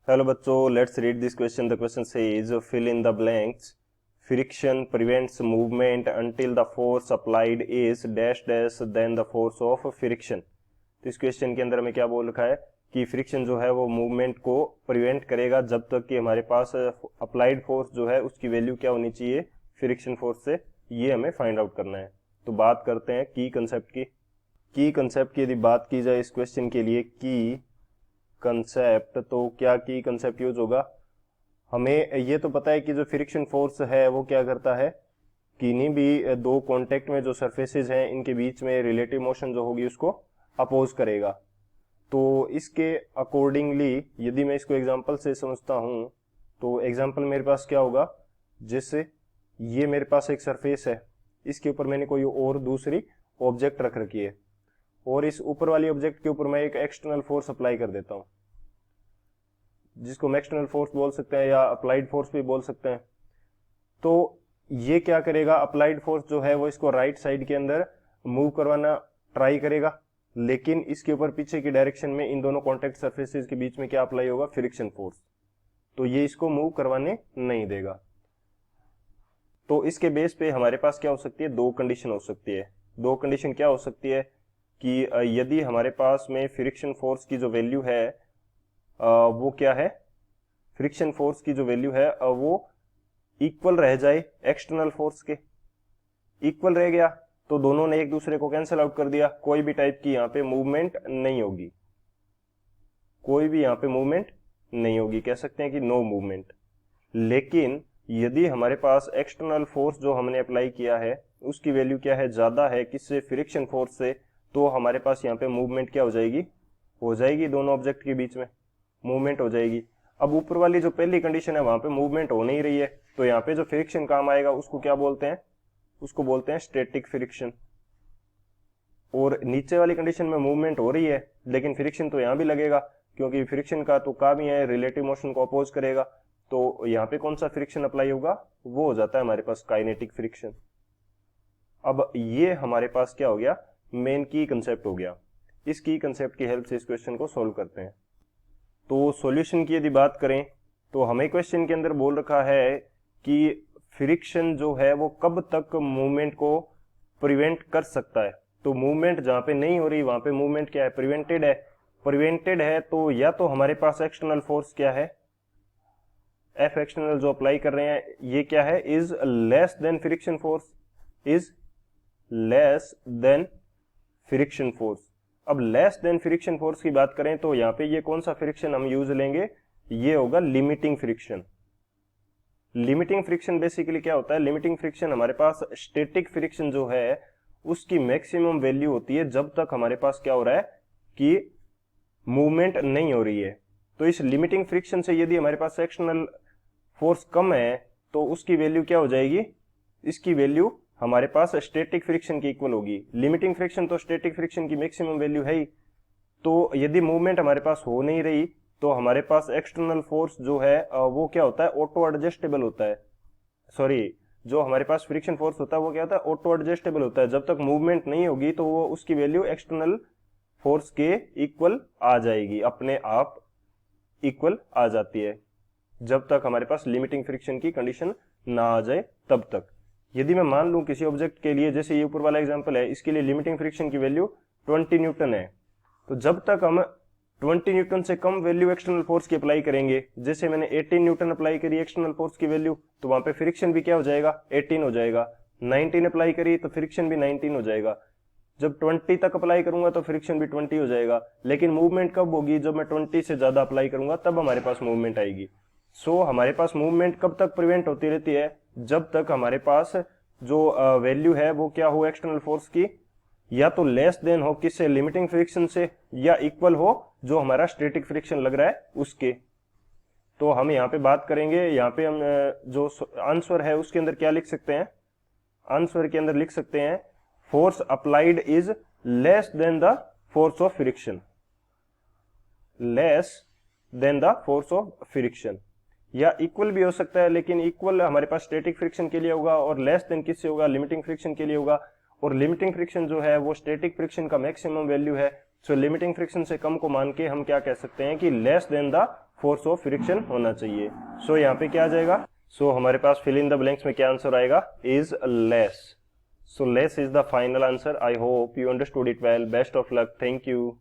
Hello बच्चों, let's read this question. The question says fill in the blanks. Friction prevents movement until the force applied is dash dash then the force of friction. तो इस question के अंदर हमें क्या बोल रखा है कि फ्रिक्शन जो है वो मूवमेंट को प्रिवेंट करेगा जब तक कि हमारे पास अप्लाइड फोर्स जो है उसकी वैल्यू क्या होनी चाहिए फ्रिक्शन फोर्स से, ये हमें फाइंड आउट करना है। तो बात करते हैं की कंसेप्ट की यदि बात की जाए इस क्वेश्चन के लिए की कंसेप्ट, तो क्या की कंसेप्ट यूज होगा। हमें ये तो पता है कि जो फ्रिक्शन फोर्स है वो क्या करता है, किन्हीं भी दो कांटेक्ट में जो सरफेसेस हैं इनके बीच में रिलेटिव मोशन जो होगी उसको अपोज करेगा। तो इसके अकॉर्डिंगली यदि मैं इसको एग्जांपल से समझता हूं तो एग्जांपल मेरे पास क्या होगा, जैसे ये मेरे पास एक सरफेस है, इसके ऊपर मैंने कोई और दूसरी ऑब्जेक्ट रख रखी है और इस ऊपर वाली ऑब्जेक्ट के ऊपर मैं एक एक्सटर्नल फोर्स अप्लाई कर देता हूं, जिसको हम एक्सटर्नल फोर्स बोल सकते हैं या अप्लाइड फोर्स भी बोल सकते हैं। तो ये क्या करेगा, अप्लाइड फोर्स जो है वो इसको राइट साइड के अंदर मूव करवाना ट्राई करेगा, लेकिन इसके ऊपर पीछे की डायरेक्शन में इन दोनों कॉन्टेक्ट सरफेसेस के बीच में क्या अप्लाई होगा, फ्रिक्शन फोर्स। तो ये इसको मूव करवाने नहीं देगा। तो इसके बेस पे हमारे पास क्या हो सकती है, दो कंडीशन हो सकती है। दो कंडीशन क्या हो सकती है कि यदि हमारे पास में फ्रिक्शन फोर्स की जो वैल्यू है वो क्या है, फ्रिक्शन फोर्स की जो वैल्यू है वो इक्वल रह जाए एक्सटर्नल फोर्स के। इक्वल रह गया तो दोनों ने एक दूसरे को कैंसिल आउट कर दिया, कोई भी टाइप की यहाँ पे मूवमेंट नहीं होगी, कोई भी यहाँ पे मूवमेंट नहीं होगी, कह सकते हैं कि नो मूवमेंट। लेकिन यदि हमारे पास एक्सटर्नल फोर्स जो हमने अप्लाई किया है उसकी वैल्यू क्या है, ज्यादा है किससे, फ्रिक्शन फोर्स से, तो हमारे पास यहाँ पे मूवमेंट क्या हो जाएगी दोनों ऑब्जेक्ट के बीच में मूवमेंट हो जाएगी। अब ऊपर वाली जो पहली कंडीशन है वहां पे मूवमेंट हो नहीं रही है, तो यहाँ पे जो फ्रिक्शन काम आएगा उसको क्या बोलते हैं, उसको बोलते हैं स्टैटिक फ्रिक्शन। और नीचे वाली कंडीशन में मूवमेंट हो रही है लेकिन फ्रिक्शन तो यहाँ भी लगेगा, क्योंकि फ्रिक्शन का तो काम ही है रिलेटिव मोशन को अपोज करेगा। तो यहाँ पे कौन सा फ्रिक्शन अप्लाई होगा, वो हो जाता है हमारे पास काइनेटिक फ्रिक्शन। अब ये हमारे पास क्या हो गया, मेन की कंसेप्ट हो गया। इस की कंसेप्ट की हेल्प से इस क्वेश्चन को सोल्व करते हैं। तो सॉल्यूशन की यदि बात करें तो हमें क्वेश्चन के अंदर बोल रखा है कि फ्रिक्शन जो है वो कब तक मूवमेंट को प्रिवेंट कर सकता है। तो मूवमेंट जहां पे नहीं हो रही वहां पे मूवमेंट क्या है, प्रिवेंटेड है। प्रिवेंटेड है तो या तो हमारे पास एक्सटर्नल फोर्स क्या है, एफ एक्सटर्नल जो अप्लाई कर रहे हैं ये क्या है, is less than friction force, is less than friction force. अब लेस देन फ्रिक्शन फोर्स की बात करें तो यहाँ पे ये कौन सा फ्रिक्शन हम यूज लेंगे, ये होगा limiting friction. Limiting friction basically क्या होता है, लिमिटिंग फ्रिक्शन हमारे पास स्टैटिक फ्रिक्शन जो है उसकी मैक्सिमम वैल्यू होती है जब तक हमारे पास क्या हो रहा है कि मूवमेंट नहीं हो रही है। तो इस लिमिटिंग फ्रिक्शन से यदि हमारे पास एक्सटर्नल फोर्स कम है तो उसकी वैल्यू क्या हो जाएगी, इसकी वैल्यू हमारे पास स्टैटिक फ्रिक्शन की इक्वल होगी। लिमिटिंग फ्रिक्शन तो स्टैटिक फ्रिक्शन की मैक्सिमम वैल्यू है ही। तो यदि मूवमेंट हमारे पास हो नहीं रही तो हमारे पास एक्सटर्नल फोर्स जो है वो क्या होता है, ऑटो एडजस्टेबल होता है। सॉरी, जो हमारे पास फ्रिक्शन फोर्स होता है वो क्या होता है, ऑटो एडजस्टेबल होता है। जब तक मूवमेंट नहीं होगी तो वो उसकी वैल्यू एक्सटर्नल फोर्स के इक्वल आ जाएगी, अपने आप इक्वल आ जाती है, जब तक हमारे पास लिमिटिंग फ्रिक्शन की कंडीशन ना आ जाए तब तक। यदि मैं मान लूं किसी ऑब्जेक्ट के लिए, जैसे ये ऊपर वाला एग्जांपल है, इसके लिए लिमिटिंग फ्रिक्शन की वैल्यू 20 न्यूटन है, तो जब तक हम 20 न्यूटन से कम वैल्यू एक्सटर्नल फोर्स की अप्लाई करेंगे, जैसे मैंने 18 न्यूटन अप्लाई करी एक्सटर्नल फोर्स की वैल्यू, तो वहां पे फ्रिक्शन भी क्या हो जाएगा, 18 हो जाएगा। 19 अप्लाई करी तो फ्रिक्शन भी 19 हो जाएगा। जब 20 तक अप्लाई करूंगा तो फ्रिक्शन भी 20 हो जाएगा। लेकिन मूवमेंट कब होगी, जब मैं 20 से ज्यादा अप्लाई करूंगा तब हमारे पास मूवमेंट आएगी। सो हमारे पास मूवमेंट कब तक प्रिवेंट होती रहती है, जब तक हमारे पास जो वैल्यू है वो क्या हो एक्सटर्नल फोर्स की, या तो लेस देन हो किससे, लिमिटिंग फ्रिक्शन से, या इक्वल हो जो हमारा स्टैटिक फ्रिक्शन लग रहा है उसके। तो हम यहाँ पे बात करेंगे, यहाँ पे हम जो आंसर है उसके अंदर क्या लिख सकते हैं, आंसर के अंदर लिख सकते हैं force applied is less than the force of friction, less than the force of friction. या इक्वल भी हो सकता है, लेकिन इक्वल हमारे पास स्टैटिक फ्रिक्शन के लिए होगा और लेस देन किससे होगा, लिमिटिंग फ्रिक्शन के लिए होगा। और लिमिटिंग फ्रिक्शन जो है वो स्टैटिक फ्रिक्शन का मैक्सिमम वैल्यू है। सो लिमिटिंग फ्रिक्शन से कम को मान के हम क्या कह सकते हैं कि less than the force of friction होना चाहिए। सो यहाँ पे क्या आ जाएगा, सो हमारे पास फिल इन द ब्लैंक्स में क्या आंसर आएगा, is less. So less is the final answer. I hope you understood it well. Best of luck. Thank you.